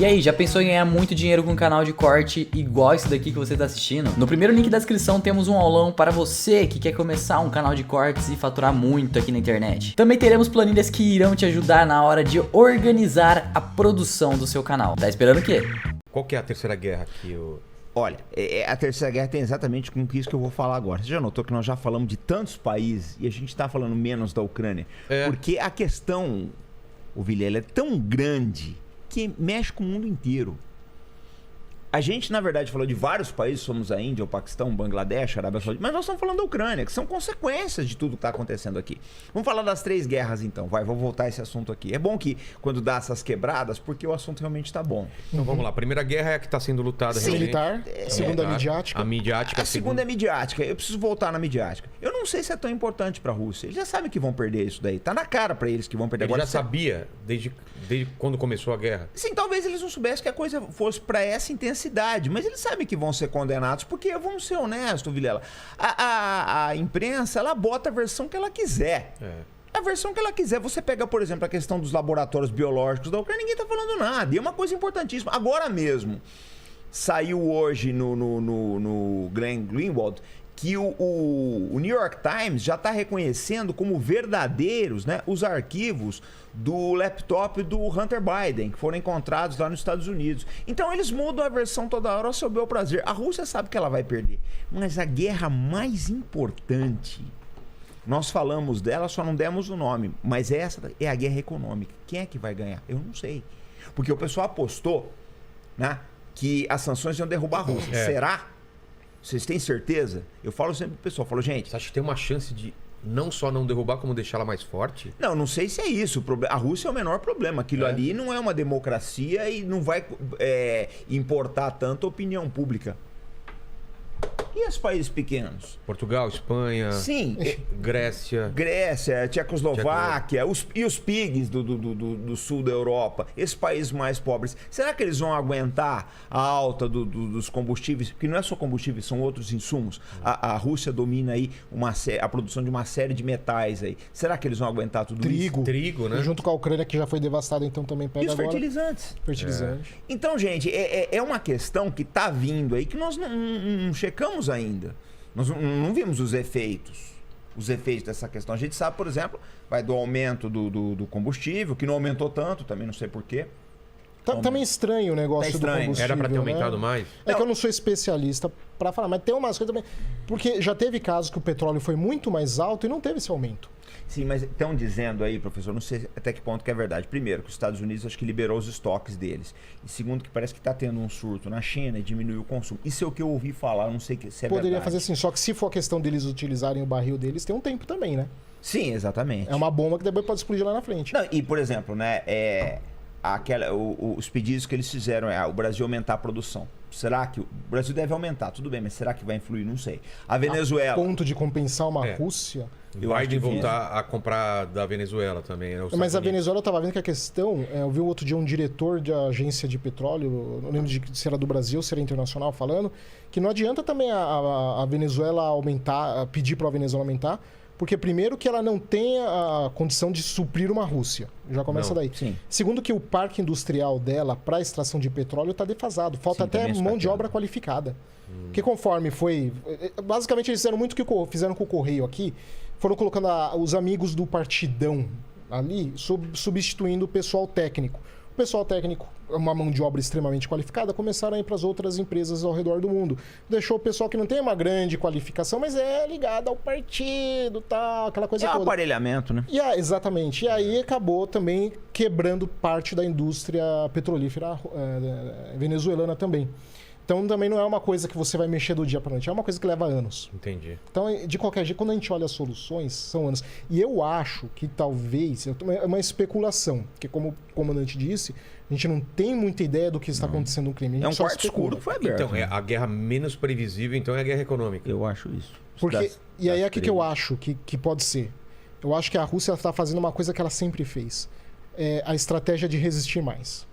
E aí, já pensou em ganhar muito dinheiro com um canal de corte igual esse daqui que você está assistindo? No primeiro link da descrição temos um aulão para você que quer começar um canal de cortes e faturar muito aqui na internet. Também teremos planilhas que irão te ajudar na hora de organizar a produção do seu canal. Tá esperando o quê? Qual que é a terceira guerra que Olha, a Terceira Guerra tem exatamente com isso que eu vou falar agora. Você já notou que nós já falamos de tantos países e a gente está falando menos da Ucrânia? Porque a questão, o Vilela, é tão grande que mexe com o mundo inteiro. A gente, na verdade, falou de vários países, somos a Índia, o Paquistão, o Bangladesh, a Arábia Saudita, mas nós estamos falando da Ucrânia, que são consequências de tudo que está acontecendo aqui. Vamos falar das 3 guerras, então. Vou voltar a esse assunto aqui. É bom que quando dá essas quebradas, porque o assunto realmente está bom. Então vamos lá. A primeira guerra é a que está sendo lutada. Militar, segunda midiática. A midiática. A segunda é midiática. Eu preciso voltar na midiática. Eu não sei se é tão importante para a Rússia. Eles já sabem que vão perder isso daí. Tá na cara para eles que vão perder. Ele já sabia desde quando começou a guerra. Sim, talvez eles não soubessem que a coisa fosse para essa intensidade, mas eles sabem que vão ser condenados, porque vamos ser honestos, Vilela. A imprensa, ela bota a versão que ela quiser. A versão que ela quiser. Você pega, por exemplo, a questão dos laboratórios biológicos da Ucrânia, ninguém tá falando nada. E é uma coisa importantíssima. Agora mesmo, saiu hoje no Glenn Greenwald que o New York Times já está reconhecendo como verdadeiros, né, os arquivos do laptop do Hunter Biden, que foram encontrados lá nos Estados Unidos. Então eles mudam a versão toda hora ao seu bel prazer. A Rússia sabe que ela vai perder. Mas a guerra mais importante, nós falamos dela, só não demos o nome, mas essa é a guerra econômica. Quem é que vai ganhar? Eu não sei. Porque o pessoal apostou, né, que as sanções iam derrubar a Rússia. Será? Vocês têm certeza? Eu falo sempre pro pessoal, falo, gente... Você acha que tem uma chance de não só não derrubar, como deixar ela mais forte? Não sei se é isso. A Rússia é o menor problema. Aquilo ali não é uma democracia e não vai importar tanto a opinião pública. E os países pequenos? Portugal, Espanha, sim, Grécia, Tchecoslováquia, e os PIGs do sul da Europa, esses países mais pobres. Será que eles vão aguentar a alta dos combustíveis? Porque não é só combustíveis, são outros insumos. A Rússia domina aí a produção de uma série de metais aí. Será que eles vão aguentar tudo isso? Trigo, né? E junto com a Ucrânia, que já foi devastada, então também pega agora. E os fertilizantes. Fertilizantes. Então, gente, é uma questão que está vindo aí que nós não checamos ainda. Nós não vimos os efeitos dessa questão. A gente sabe, por exemplo, do aumento do combustível, que não aumentou tanto, também não sei porquê. Tá meio estranho o negócio do combustível. Era para ter aumentado mais? É que eu não sou especialista para falar, mas tem umas coisas também. Porque já teve casos que o petróleo foi muito mais alto e não teve esse aumento. Sim, mas estão dizendo aí, professor, não sei até que ponto que é verdade. Primeiro, que os Estados Unidos acho que liberou os estoques deles. E segundo, que parece que está tendo um surto na China e diminuiu o consumo. Isso é o que eu ouvi falar, não sei se é verdade. Poderia fazer assim, só que se for a questão deles utilizarem o barril deles, tem um tempo também, né? Sim, exatamente. É uma bomba que depois pode explodir lá na frente. Não, e, por exemplo, né, os pedidos que eles fizeram o Brasil aumentar a produção. Será que o Brasil deve aumentar? Tudo bem, mas será que vai influir? Não sei. A Venezuela... A ponto de compensar uma Rússia... Eu acho que voltar a comprar da Venezuela também. Né, mas a Venezuela, eu estava vendo que a questão... eu vi outro dia um diretor de agência de petróleo, não lembro se era do Brasil ou se era internacional, falando que não adianta também a Venezuela aumentar, pedir para a Venezuela aumentar, porque primeiro que ela não tem a condição de suprir uma Rússia. Já começa daí. Sim. Segundo que o parque industrial dela para extração de petróleo está defasado. Falta até mão de obra qualificada. Que conforme foi... Basicamente eles fizeram muito o que fizeram com o Correio aqui. Foram colocando os amigos do partidão ali, substituindo o pessoal técnico. O pessoal técnico, uma mão de obra extremamente qualificada, começaram a ir para as outras empresas ao redor do mundo. Deixou o pessoal que não tem uma grande qualificação, mas é ligado ao partido, tal, aquela coisa toda. É um aparelhamento, né? Exatamente. E aí acabou também quebrando parte da indústria petrolífera venezuelana também. Então também não é uma coisa que você vai mexer do dia para noite, é uma coisa que leva anos. Entendi. Então, de qualquer jeito, quando a gente olha as soluções, são anos. E eu acho que talvez, é uma especulação, porque como o comandante disse, a gente não tem muita ideia do que está acontecendo no crime. É um quarto escuro que foi aberto. Então, a guerra menos previsível, então é a guerra econômica. Eu acho isso. E aí é o que eu acho que pode ser. Eu acho que a Rússia está fazendo uma coisa que ela sempre fez. É a estratégia de resistir mais.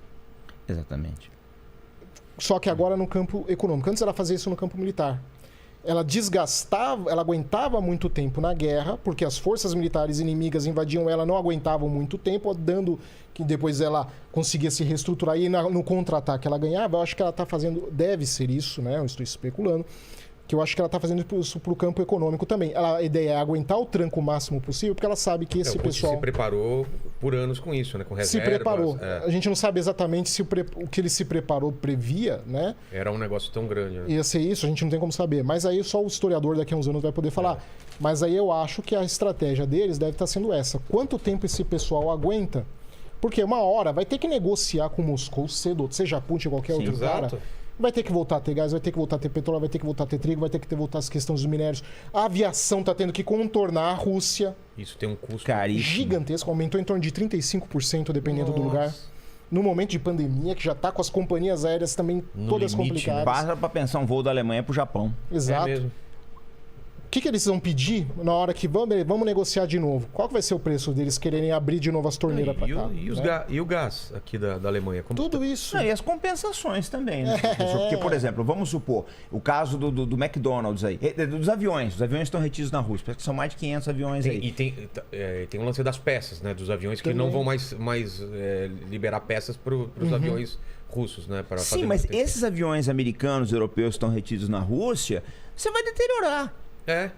Exatamente. Só que agora no campo econômico. Antes ela fazia isso no campo militar. ela desgastava, ela aguentava muito tempo na guerra, porque as forças militares inimigas invadiam ela, não aguentavam muito tempo, dando que depois ela conseguia se reestruturar e no contra-ataque ela ganhava. Eu acho que ela está fazendo, deve ser isso, né? Eu estou especulando, que eu acho que ela está fazendo isso para o campo econômico também. A ideia é aguentar o tranco o máximo possível, porque ela sabe que esse pessoal... se preparou por anos com isso, né? Com reservas. Se preparou. A gente não sabe exatamente se o que ele se preparou previa, né? Era um negócio tão grande, né? Ia ser isso, a gente não tem como saber. Mas aí só o historiador daqui a uns anos vai poder falar. Mas aí eu acho que a estratégia deles deve estar sendo essa. Quanto tempo esse pessoal aguenta? Porque uma hora vai ter que negociar com Moscou cedo, seja Putin ou qualquer outro exato. cara. Vai ter que voltar a ter gás, vai ter que voltar a ter petróleo, vai ter que voltar a ter trigo, vai ter que voltar as questões dos minérios. A aviação está tendo que contornar a Rússia. Isso tem um custo caríssimo, gigantesco, aumentou em torno de 35% dependendo do lugar. No momento de pandemia, que já está com as companhias aéreas também todas complicadas. Para para pensar um voo da Alemanha para o Japão. Exato. É mesmo. O que eles vão pedir na hora que vamos negociar de novo? Qual que vai ser o preço deles quererem abrir de novo as torneiras para cá? E o gás aqui da Alemanha? Tudo isso. Não, e as compensações também, né, professor? Porque, por exemplo, vamos supor, o caso do McDonald's aí, dos aviões. Os aviões estão retidos na Rússia, parece que são mais de 500 aviões aí. E tem um lance das peças, né? Dos aviões que não vão mais liberar peças para os aviões russos, né? Sim, mas esses aviões americanos, europeus que estão retidos na Rússia, você vai deteriorar.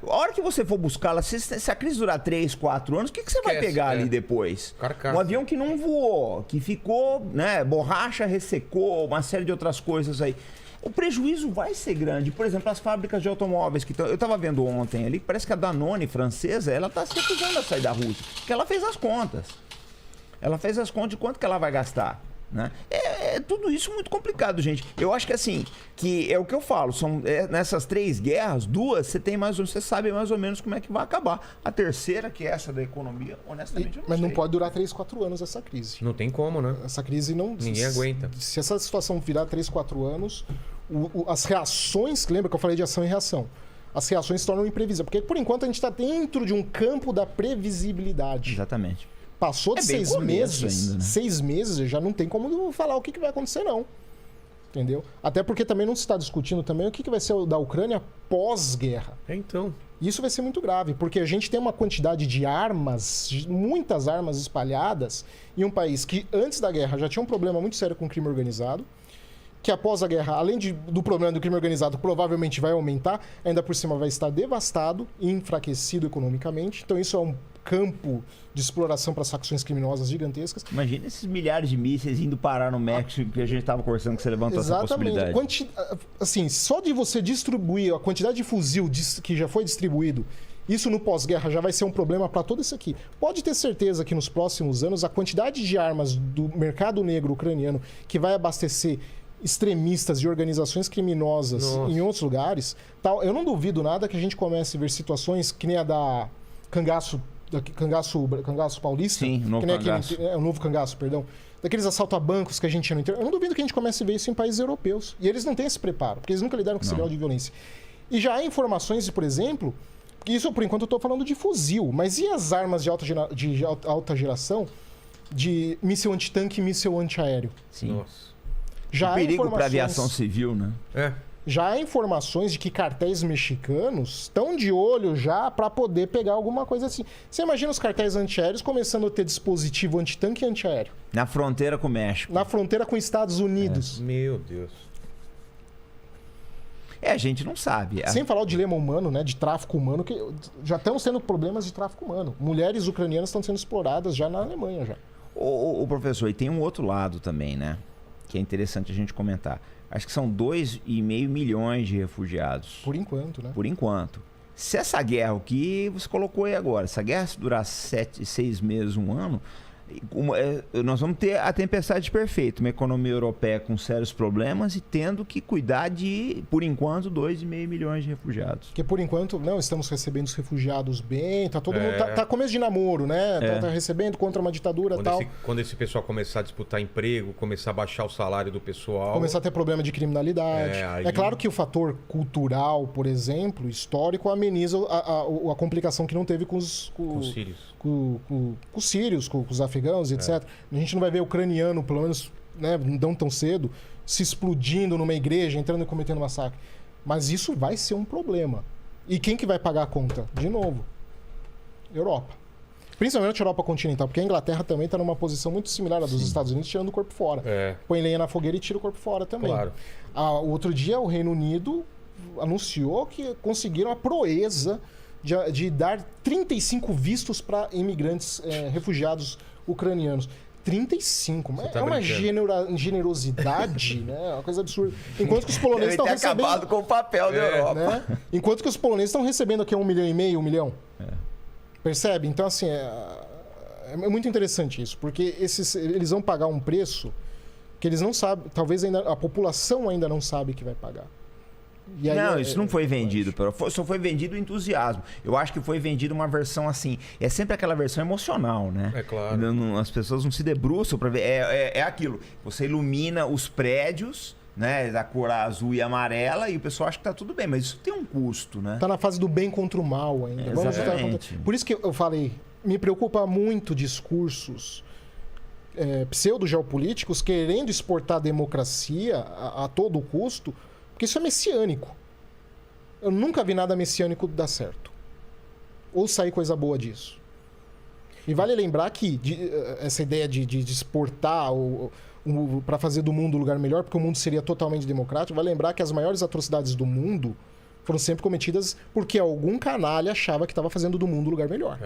A hora que você for buscá-la, se a crise durar 3, 4 anos, o que você vai pegar ali depois? Carcaça. Um avião que não voou, que ficou, né, borracha ressecou, uma série de outras coisas aí. O prejuízo vai ser grande. Por exemplo, as fábricas de automóveis que eu estava vendo ontem ali, parece que a Danone francesa, ela está se recusando a sair da Rússia, porque ela fez as contas. Ela fez as contas de quanto que ela vai gastar. Né? É tudo isso muito complicado, gente. Eu acho que assim, que é o que eu falo, nessas 3 guerras, 2 você sabe mais ou menos como é que vai acabar. A terceira, que é essa da economia, honestamente eu não mas sei. não pode durar 3, 4 anos essa crise. Não tem como, né? Essa crise não... Ninguém aguenta. Se essa situação virar 3, 4 anos, as reações, lembra que eu falei de ação e reação? As reações se tornam imprevisíveis, porque por enquanto a gente está dentro de um campo da previsibilidade. Exatamente. Passou de 6 meses, ainda, né? 6 meses, já não tem como falar o que vai acontecer, não. Entendeu? Até porque também não se está discutindo também o que vai ser da Ucrânia pós-guerra. Então. Isso vai ser muito grave, porque a gente tem uma quantidade de armas, muitas armas espalhadas, em um país que antes da guerra já tinha um problema muito sério com o crime organizado, que após a guerra, além do problema do crime organizado, provavelmente vai aumentar, ainda por cima vai estar devastado e enfraquecido economicamente. Então isso é um campo de exploração para facções criminosas gigantescas. Imagina esses milhares de mísseis indo parar no México, que a gente estava conversando que você levantou essa possibilidade. Assim, só de você distribuir a quantidade de fuzil que já foi distribuído, isso no pós-guerra já vai ser um problema para tudo isso aqui. Pode ter certeza que nos próximos anos a quantidade de armas do mercado negro ucraniano que vai abastecer extremistas e organizações criminosas em outros lugares, tal, eu não duvido nada que a gente comece a ver situações que nem a da Cangaço Paulista. Sim, o novo cangaço. O novo cangaço, perdão. Daqueles assaltos a bancos que a gente tinha no interior. Eu não duvido que a gente comece a ver isso em países europeus. E eles não têm esse preparo, porque eles nunca lidaram com esse grau de violência. E já há informações de, por exemplo, que isso por enquanto eu estou falando de fuzil, mas e as armas de alta geração de míssil antitanque e míssil antiaéreo? Sim. Nossa. Já perigo para a aviação civil, né? Já há informações de que cartéis mexicanos estão de olho já para poder pegar alguma coisa assim. Você imagina os cartéis antiaéreos começando a ter dispositivo antitanque e antiaéreo? Na fronteira com o México. Na fronteira com os Estados Unidos. Meu Deus. A gente não sabe. Sem falar o dilema humano, né? De tráfico humano, que já estamos tendo problemas de tráfico humano. Mulheres ucranianas estão sendo exploradas já na Alemanha já. O professor, e tem um outro lado também, né? Que é interessante a gente comentar. Acho que são 2,5 milhões de refugiados. Por enquanto, né? Por enquanto. Se essa guerra, o que você colocou aí agora, se a guerra durar 6 meses, 1 ano, nós vamos ter a tempestade perfeita. Uma economia europeia com sérios problemas e tendo que cuidar de, por enquanto, 2,5 milhões de refugiados. Porque por enquanto não estamos recebendo os refugiados bem, tá todo mundo tá começo de namoro, né? Tá recebendo contra uma ditadura e tal. Quando esse pessoal começar a disputar emprego, começar a baixar o salário do pessoal, começar a ter problema de criminalidade. É claro que o fator cultural, por exemplo, histórico, ameniza a complicação que não teve com os sírios. Com os sírios, com os afegãos, etc. A gente não vai ver ucraniano, pelo menos, né, não tão cedo, se explodindo numa igreja, entrando e cometendo massacre. Mas isso vai ser um problema. E quem que vai pagar a conta? De novo, Europa. Principalmente a Europa continental, porque a Inglaterra também está numa posição muito similar à dos Estados Unidos, tirando o corpo fora. Põe lenha na fogueira e tira o corpo fora também. Claro. O outro dia, o Reino Unido anunciou que conseguiram a proeza de dar 35 vistos para imigrantes refugiados ucranianos. 35, mas é uma generosidade, né? Uma coisa absurda. Enquanto que os poloneses estão recebendo... acabado com o papel da Europa. Né? Enquanto que os poloneses estão recebendo aqui 1,5 milhão, 1 milhão. Percebe? Então, assim, é muito interessante isso, porque eles vão pagar um preço que eles não sabem, talvez ainda a população ainda não sabe que vai pagar. E aí, isso não foi vendido, só foi vendido o entusiasmo. Eu acho que foi vendido uma versão assim. É sempre aquela versão emocional, né? É claro. As pessoas não se debruçam para ver. É aquilo. Você ilumina os prédios, né? Da cor azul e amarela, e o pessoal acha que tá tudo bem, mas isso tem um custo, né? Tá na fase do bem contra o mal ainda. Exatamente. Por isso que eu falei, me preocupa muito discursos pseudo-geopolíticos querendo exportar a democracia a todo custo. Porque isso é messiânico. Eu nunca vi nada messiânico dar certo. Ou sair coisa boa disso. E vale lembrar que essa ideia de exportar para fazer do mundo um lugar melhor, porque o mundo seria totalmente democrático, vale lembrar que as maiores atrocidades do mundo foram sempre cometidas porque algum canalha achava que estava fazendo do mundo um lugar melhor.